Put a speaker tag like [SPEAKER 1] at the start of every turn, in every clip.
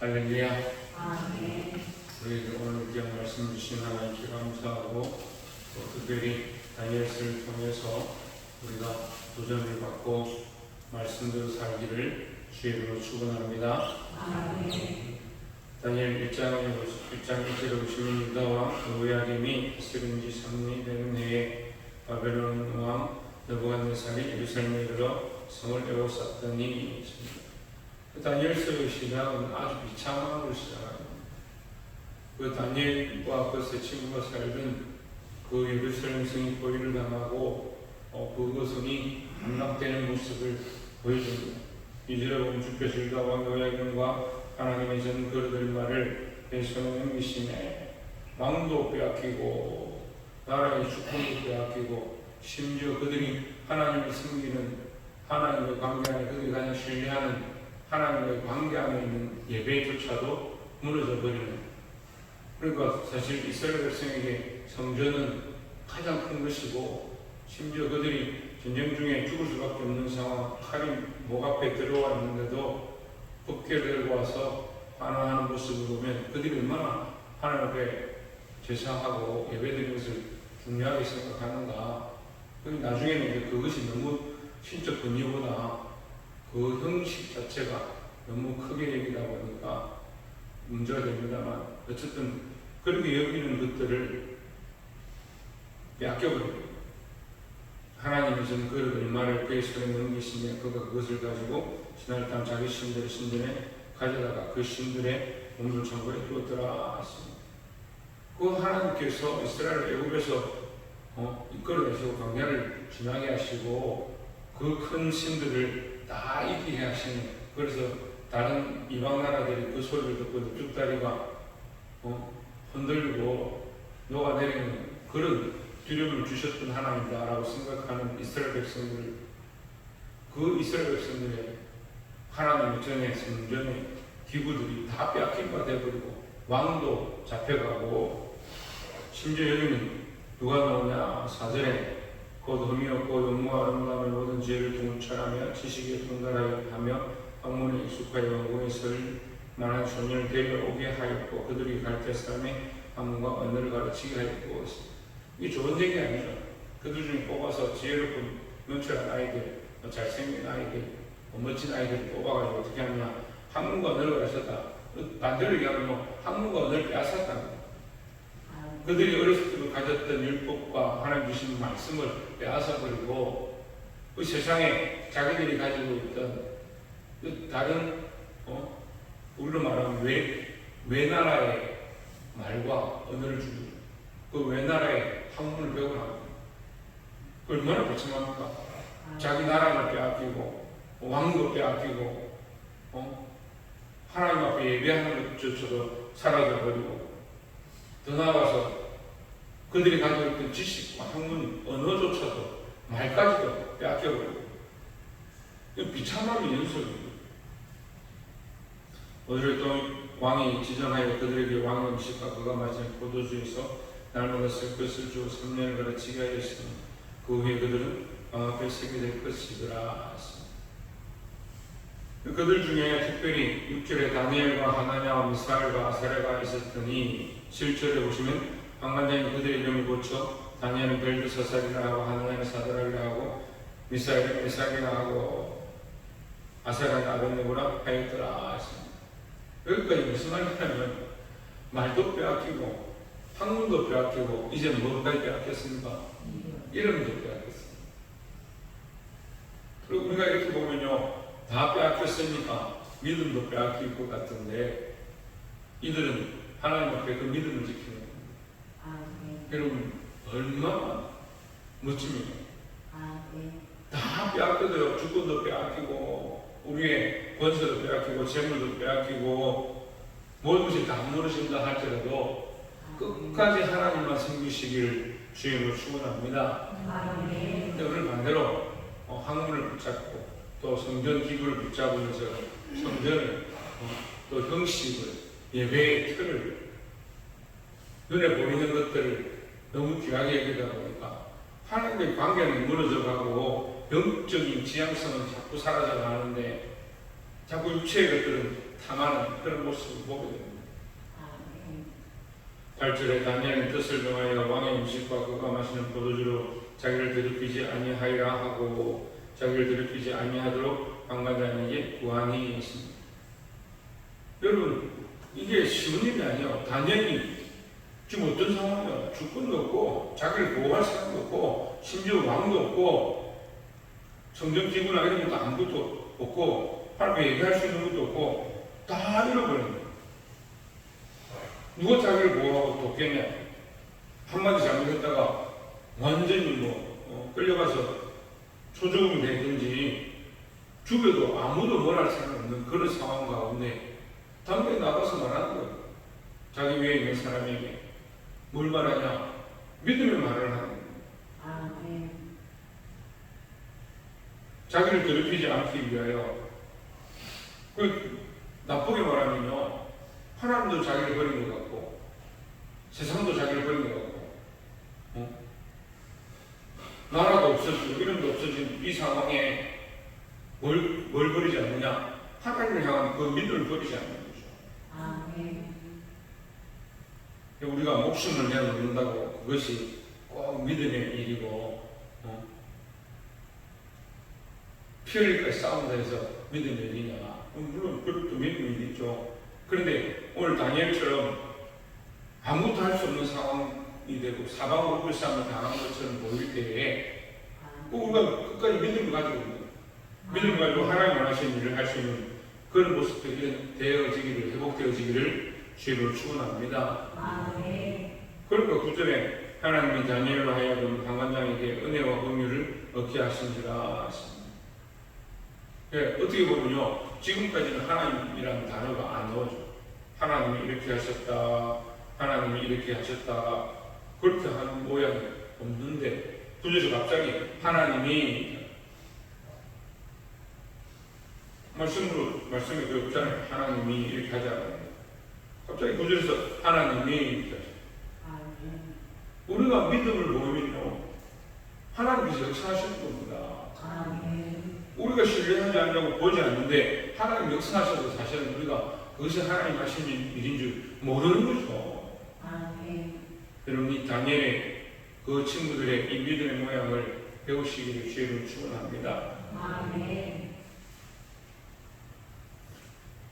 [SPEAKER 1] 할렐루야.
[SPEAKER 2] 아멘.
[SPEAKER 1] 우리 오늘 귀한 말씀 주신 하나님께 감사하고 또 특별히 다니엘서를 통해서 우리가 도전을 받고 말씀대로 살기를 주의 이름으로 축원합니다.
[SPEAKER 2] 아멘.
[SPEAKER 1] 다니엘 1장 1절에 보시면 유다와 여호야김이 다스린 지 3년이 되는 해에 바벨론 왕 느부갓네살이 예루살렘에 이르러 성을 에워쌌더니 다니엘서의 시작은 아주 비참함으로 시작합니다. 그 다니엘과 그 세 친구가 살던 그 예루살렘 성이 포위를 당하고 그 성이 함락되는 모습을 보여줍니다. 이절에 보면 주께서 유다와 여호야김과 하나님의 전 그릇들 말을 내 손에 넘기시네. 왕도 빼앗기고 나라의 주권도 빼앗기고 심지어 그들이 하나님을 섬기는 하나님의 관계 안에 그들이 가장 신뢰하는 하나님의 관계 안에 있는 예배조차도 무너져 버리는. 그러니까 사실 이스라엘 백성에게 성전은 가장 큰 것이고 심지어 그들이 전쟁 중에 죽을 수밖에 없는 상황, 칼이 목 앞에 들어와 있는데도 법궤를 들고 와서 환호하는 모습을 보면 그들이 얼마나 하나님 앞에 제사하고 예배드리는 것을 중요하게 생각하는가. 나중에는 그것이 너무 신적 권위보다 그 형식 자체가 너무 크게 여기다 보니까 문제가 됩니다만, 어쨌든 그렇게 여기는 것들을 빼앗겨버립니다. 하나님이 전 그릇 얼마를 그의 손에 넘기시며 그가 그것을 가지고 지날 땅 자기 신들의 신전에 가져다가 그 신들의 몸을 천국에 두었더라 했습니다. 그 하나님께서 이스라엘 애굽에서 이끌어내시고 광야를 지나게 하시고 그 큰 신들을 다 이기게 하시는, 그래서 다른 이방 나라들이 그 소리를 듣고 늑다리가 흔들고 녹아내리는 그런 두려움을 주셨던 하나님이다라고 생각하는 이스라엘 백성들, 그 이스라엘 백성들의 하나님의 전에 성전의 기구들이 다 빼앗긴 바 되어버리고 왕도 잡혀가고, 심지어 여기는 누가 나오냐 4절에 곧 흠이 없고 용모와 아름다움의 모든 지혜를 통찰하며 지식에 통달하여 하며 학문에 익숙하여 왕궁에 설 만한 소년을 데려오게 하였고 그들이 갈대 사람의 학문과 언어를 가르치게 하였고. 이게 좋은 얘기 아니죠. 그들 중에 뽑아서 지혜롭고 명철한 아이들, 잘생긴 아이들, 멋진 아이들을 뽑아가지고 어떻게 하느냐, 학문과 언어를 가르쳤다. 반대로 얘기하면 학문과 언어를 빼앗았다는 거예요. 그들이 어렸을 때도 가졌던 율법과 하나님 주신 말씀을 빼앗아버리고 그 세상에 자기들이 가지고 있던 그 다른 우리로 말하면 외나라의 말과 언어를 주고 그 외나라의 학문을 배우라. 얼마나 비참합니까? 자기 나라를 빼앗기고 왕도 빼앗기고 하나님 앞에 예배하는 것조차도 사라져버리고, 더 나아가서 그들이 가지고 있던 지식과 학문, 언어조차도 말까지도 빼앗겨버리고, 비참함이 연속입니다. 어제 또 왕이 지정하여 그들에게 왕의 음식과 그가 마신 포도주에서 날마다 쓸 것을 주어 3년을 가르치게 하였으니 그 후에 그들은 왕 앞에 서게 될 것이더라. 그들 중에 특별히 6절에 다니엘과 하나냐와 미사엘과 아사랴가 있었더니 7절에 보시면 방관장이 그들의 이름을 고쳐 다니엘은 벨드사살이라 하고 하나냐는 사드락이라 하고 미사엘은 메삭이라 하고 아사랴는 아벤네고라 하였더라. 여기까지 무슨 말이냐면 말도 빼앗기고 학문도 빼앗기고 이제 뭐까지 빼앗겼습니까? 이름도 빼앗겼습니다. 그리고 우리가 이렇게 보면요, 다 빼앗겼으니까 믿음도 빼앗길 것 같은데 이들은 하나님 앞에 그 믿음을 지키는 겁니다. 여러분 얼마나 멋집니까? 다 빼앗겨도요. 주권도 빼앗기고 우리의 권세도 빼앗기고 재물도 빼앗기고 모든 것이 다 무너진다 할지라도 끝까지 하나님만 섬기시기를 주님으로 축원합니다. 오늘 반대로 학문을 붙잡고 또 성전 기구를 붙잡으면서 성전을 또 형식을 예배의 틀을 눈에 보이는 것들을 너무 귀하게 여기다 보니까 하나님의 관계는 무너져가고 영적인 지향성은 자꾸 사라져가는데 자꾸 육체의 것들은 탐하는 그런 모습을 보게 됩니다.
[SPEAKER 2] 아멘.
[SPEAKER 1] 8절에 다니엘은 뜻을 명하여 왕의 음식과 그가 마시는 포도주로 자기를 더럽히지 아니하리라 하고 자기를 더럽히지 아니하도록 방관장에게 구하니 했습니다. 여러분, 이게 쉬운 일이 아니에요. 다니엘이 지금 어떤 상황이야? 주권도 없고 자기를 보호할 사람도 없고 심지어 왕도 없고 성정지구나 이런 것도 아무것도 없고 하나님께 얘기할 수 있는 것도 없고 다 잃어버린 거예요. 누가 자기를 보호하고 돕겠냐? 한마디 잘못했다가 완전히 끌려가서 초조금이 되든지 죽여도 아무도 뭘 할 사람 없는 그런 상황 가운데 담배 나가서 말하는 거예요. 자기 위에 있는 사람에게 뭘 말하냐? 믿음의 말을 하는 거예요.
[SPEAKER 2] 아멘.
[SPEAKER 1] 자기를 더럽히지 않기 위하여. 나쁘게 말하면요, 하나님도 자기를 버린 것 같고 세상도 자기를 버린 것 같고 나라도 없어지고 이름도 없어진 이 상황에 뭘 버리지 않느냐? 하나님을 향한 그 믿음을 버리지 않는 거죠.
[SPEAKER 2] 아멘.
[SPEAKER 1] 우리가 목숨을 내놓는다고 그것이 꼭 믿음의 일이고 피 흘릴까지 싸운다 해서 믿음의 일이냐? 물론 그것도 믿음의 일이 있죠. 그런데 오늘 다니엘처럼 아무것도 할 수 없는 상황이 되고 사방으로 싸움을 당한 것처럼 보일 때에 우리가 끝까지 믿음을 가지고 있는 거예요. 믿음을 가지고 하나님 원하시는 일을 할 수 있는 그런 모습들이 되어지기를, 회복되어지기를 주의로 축원합니다.
[SPEAKER 2] 아멘.
[SPEAKER 1] 그러니까 9절에 하나님이 다니엘로 하여금 방관장에게 은혜와 긍휼을 얻게 하신지라 하십니다. 예, 어떻게 보면요, 지금까지는 하나님이라는 단어가 안 나오죠. 하나님이 이렇게 하셨다, 하나님이 이렇게 하셨다, 그렇게 하는 모양이 없는데 9절에서 갑자기 하나님이 말씀이 그렇잖아요. 하나님이 이렇게 하자고. 갑자기 9절에서 하나님이 이렇게 하셨다. 우리가 믿음을 모으면요, 하나님께서 역사하시는 겁니다.
[SPEAKER 2] 아멘.
[SPEAKER 1] 우리가 신뢰하지 않냐고 보지 않는데 하나님 역사하셔도 사실은 우리가 그것이 하나님 하시는 일인 줄 모르는 거죠.
[SPEAKER 2] 아멘.
[SPEAKER 1] 여러분, 이 다니엘의 그 친구들의 이 믿음의 모양을 배우시기를 주의로 축원합니다.
[SPEAKER 2] 아멘.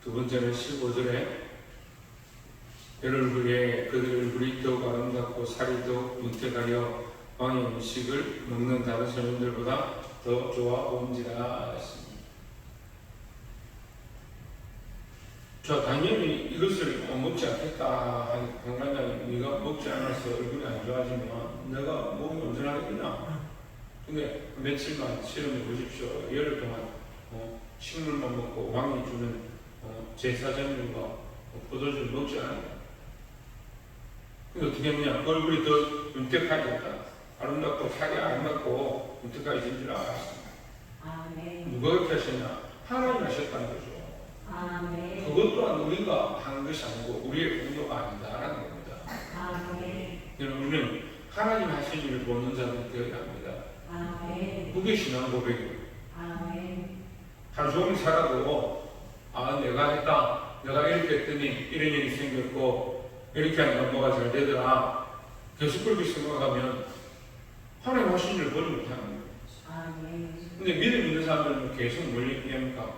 [SPEAKER 1] 두 번째는 15절에 그들의 얼굴이 더욱 아름답고 살이 더욱 윤택하여 왕의 음식을 먹는 다른 소년들보다 더 좋아 보인지라 했습니다. 자, 다니엘이 이것을 먹지 않겠다 하는 방관장이 네가 먹지 않아서 얼굴이 안 좋아지면 내가 몸이 온전하겠냐? 근데 며칠만 실험해 보십시오. 열흘 동안 식물만 먹고 왕이 주는 제사장들과 포도주를 먹지 않아요. 근데 어떻게 했냐? 얼굴이 더 윤택하겠다. 아름답고 살이 아름답고 윤택해진줄 알았습니다.
[SPEAKER 2] 아멘.
[SPEAKER 1] 누가 그렇게 하셨냐? 하나님 하셨다는 거죠.
[SPEAKER 2] 아멘.
[SPEAKER 1] 그것 또한 우리가 한 것이 아니고 우리의 공로가 아니다라는 겁니다.
[SPEAKER 2] 아멘.
[SPEAKER 1] 여러분, 우리는 하나님 하신 일을 보는 자들이 되어야 합니다.
[SPEAKER 2] 아멘.
[SPEAKER 1] 그게 신앙 고백이에요.
[SPEAKER 2] 아멘.
[SPEAKER 1] 하루 종일 살아도 내가 했다. 내가 이렇게 했더니 이런 일이 생겼고 이렇게 하니까 뭐가 잘 되더라. 계속 그렇게 생각하면 하나님 하신 일을 보지 못하는 거예요.
[SPEAKER 2] 아멘.
[SPEAKER 1] 근데 믿음 있는 사람들은 계속 뭘 얘기합니까?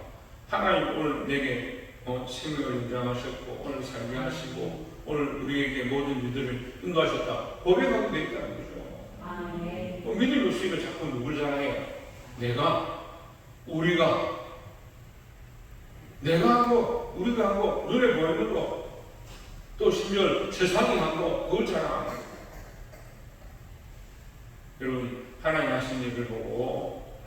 [SPEAKER 1] 하나님 오늘 내게 생명을 인정하셨고 오늘 살게 하시고 오늘 우리에게 모든 일들을 인도하셨다. 고백하고 돼 있다는 거죠.
[SPEAKER 2] 아멘.
[SPEAKER 1] 믿음이 없으니까 자꾸 누굴 자랑해요? 우리가 내가 한 거, 우리가 한 거, 눈에 보이는 거, 또 심지어 세상이 한 거, 그걸 자랑하는 거예요. 여러분, 하나님 하신 일을 보고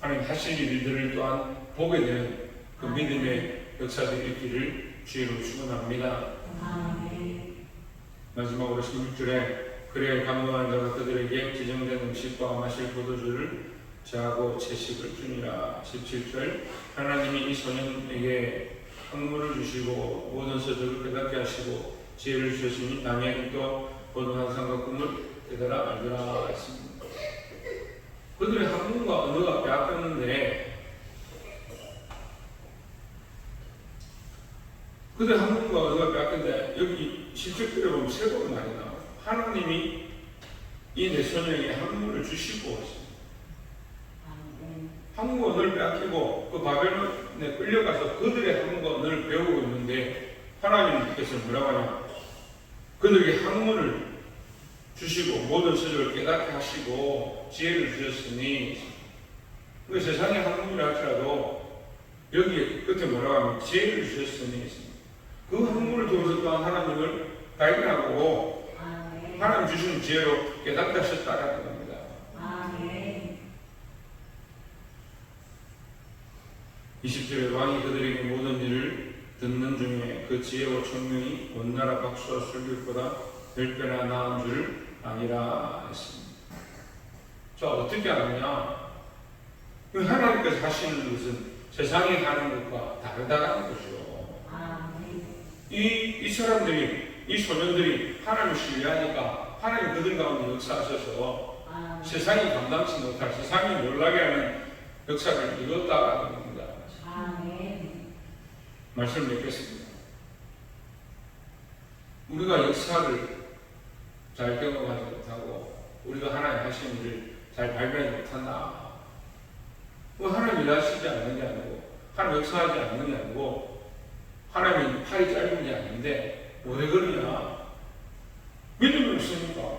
[SPEAKER 1] 하나님 하신 일들을 또한 보게 되는 그 믿음의 역사들이 있기를 주의로 축원합니다. 마지막으로 16절에 그래 감동한 자가 그들에게 지정된 음식과 마실 포도주를 제하고 채식을 주니라. 17절 하나님이 이 소년에게 학문을 주시고 모든 서적을 깨닫게 하시고 지혜를 주셨으니 다니엘은 또 모든 환상과 꿈을 깨달아 알더라 했습니다. 그들의 학문과 언어가 빼앗겼는데 근데 한국과 어디가 뺏긴데 여기 실적들에 보면 세고가 많이 나와요. 하나님이 이 내 소년에게 한국을 주시고
[SPEAKER 2] 아멘.
[SPEAKER 1] 한국어를 빼앗기고 그 바벨론에 끌려가서 그들의 한국어를 배우고 있는데 하나님께서 뭐라고 하냐, 그들에게 학문을 주시고 모든 서적을 깨닫게 하시고 지혜를 주셨으니, 그 세상의 학문이라 할지라도 여기 끝에 뭐라고 하면 지혜를 주셨으니, 그 학문을 통해서 또한 하나님을 발견하고
[SPEAKER 2] 아멘.
[SPEAKER 1] 하나님 주신 지혜로 깨닫게 하셨다라는 겁니다.
[SPEAKER 2] 아멘.
[SPEAKER 1] 20절에 왕이 그들에게 모든 일을 듣는 중에 그 지혜와 총명이 온 나라 박수와 술깃보다 10배나 나은 줄 아니라 했습니다. 자, 어떻게 하느냐? 하나님께서 하시는 것은 세상에 하는 것과 다르다는 것이요.
[SPEAKER 2] 아멘.
[SPEAKER 1] 이 사람들이, 이 소년들이 하나님을 신뢰하니까 하나님 그들 가운데 역사하셔서
[SPEAKER 2] 아멘.
[SPEAKER 1] 세상이 감당치 못할, 세상이 놀라게 하는 역사를 이뤘다라는 겁니다.
[SPEAKER 2] 아멘.
[SPEAKER 1] 말씀을 맺겠습니다. 우리가 역사를 잘 경험하지 못하고 우리가 하나님 하신 일을 잘 발견하지 못한다. 하나님 일하시지 않는 게 아니고 하나님 역사하지 않는 게 아니고 하나님이 팔이 짧은 게 아닌데 왜 그러냐? 믿음이 없으니까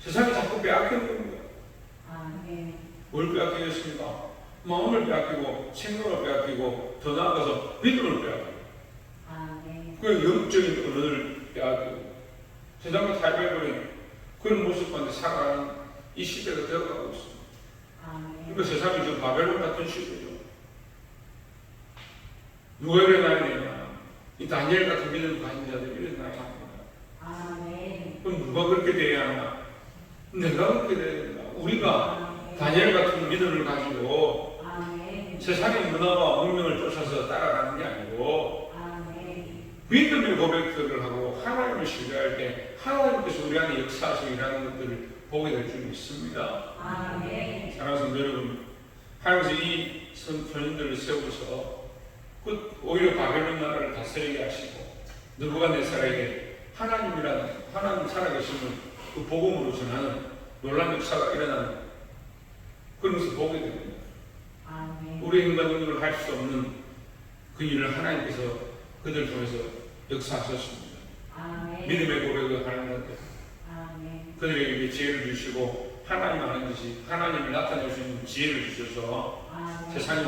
[SPEAKER 1] 세상이 자꾸 빼앗기는 겁니다.
[SPEAKER 2] 아멘.
[SPEAKER 1] 뭘 빼앗기겠습니까? 마음을 빼앗기고 생명을 빼앗기고 더 나아가서 믿음을 빼앗기고
[SPEAKER 2] 아멘.
[SPEAKER 1] 그 영적인 언어를 빼앗기고 세상과 탈배해버린 그런 모습 가운데 살아가는 이 시대가 되어가고 있습니다.
[SPEAKER 2] 아멘.
[SPEAKER 1] 그러니까 세상이 좀 바벨론 같은 시대죠. 누가 일어나야 되냐? 이 다니엘 같은 믿음을 가진 자들이 일어나야 합니다.
[SPEAKER 2] 아멘.
[SPEAKER 1] 그럼 누가 그렇게 돼야 하나? 내가 그렇게 돼야 된다. 우리가 다니엘 같은 믿음을 가지고
[SPEAKER 2] 아멘.
[SPEAKER 1] 세상의 문화와 운명을 쫓아서 따라가는 게 아니고
[SPEAKER 2] 아멘.
[SPEAKER 1] 믿음의 고백들을 하고 하나님을 신뢰할 때 하나님께서 우리 안에 역사하시고 일하는 것들을 보게 될 줄 믿습니다.
[SPEAKER 2] 아멘.
[SPEAKER 1] 사랑하는 성도 여러분, 하나님께서 이 선포인들을 세우셔서 오히려 바벨론 나라를 다스리게 하시고 느부갓네살에게 하나님 살아계심을 그 복음으로 전하는 놀라운 역사가 일어나는 그런 것을 보게 됩니다.
[SPEAKER 2] 아멘.
[SPEAKER 1] 우리 인간 능력을 할 수 없는 그 일을 하나님께서 그들 통해서 역사하셨습니다.
[SPEAKER 2] 아멘.
[SPEAKER 1] 믿음의 고백을 하는 것,
[SPEAKER 2] 아멘.
[SPEAKER 1] 그들에게 지혜를 주시고 하나님 아는 듯이 하나님을 나타낼 수 있는 지혜를 주셔서
[SPEAKER 2] 아멘.
[SPEAKER 1] 세상이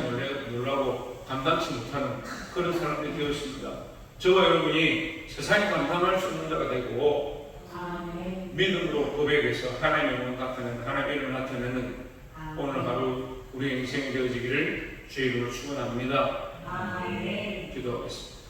[SPEAKER 1] 놀라고 감당치 못하는 그런 사람들이 되었습니다. 저와 여러분이 세상이 감당할 수 없는 자가 되고
[SPEAKER 2] 아멘.
[SPEAKER 1] 믿음으로 고백해서 하나님의 몸을 나타내는, 하나님의 이름을 나타내는
[SPEAKER 2] 아멘.
[SPEAKER 1] 오늘 하루 우리의 인생이 되어지기를 주의 이름으로 축원합니다.
[SPEAKER 2] 아멘.
[SPEAKER 1] 기도하겠습니다.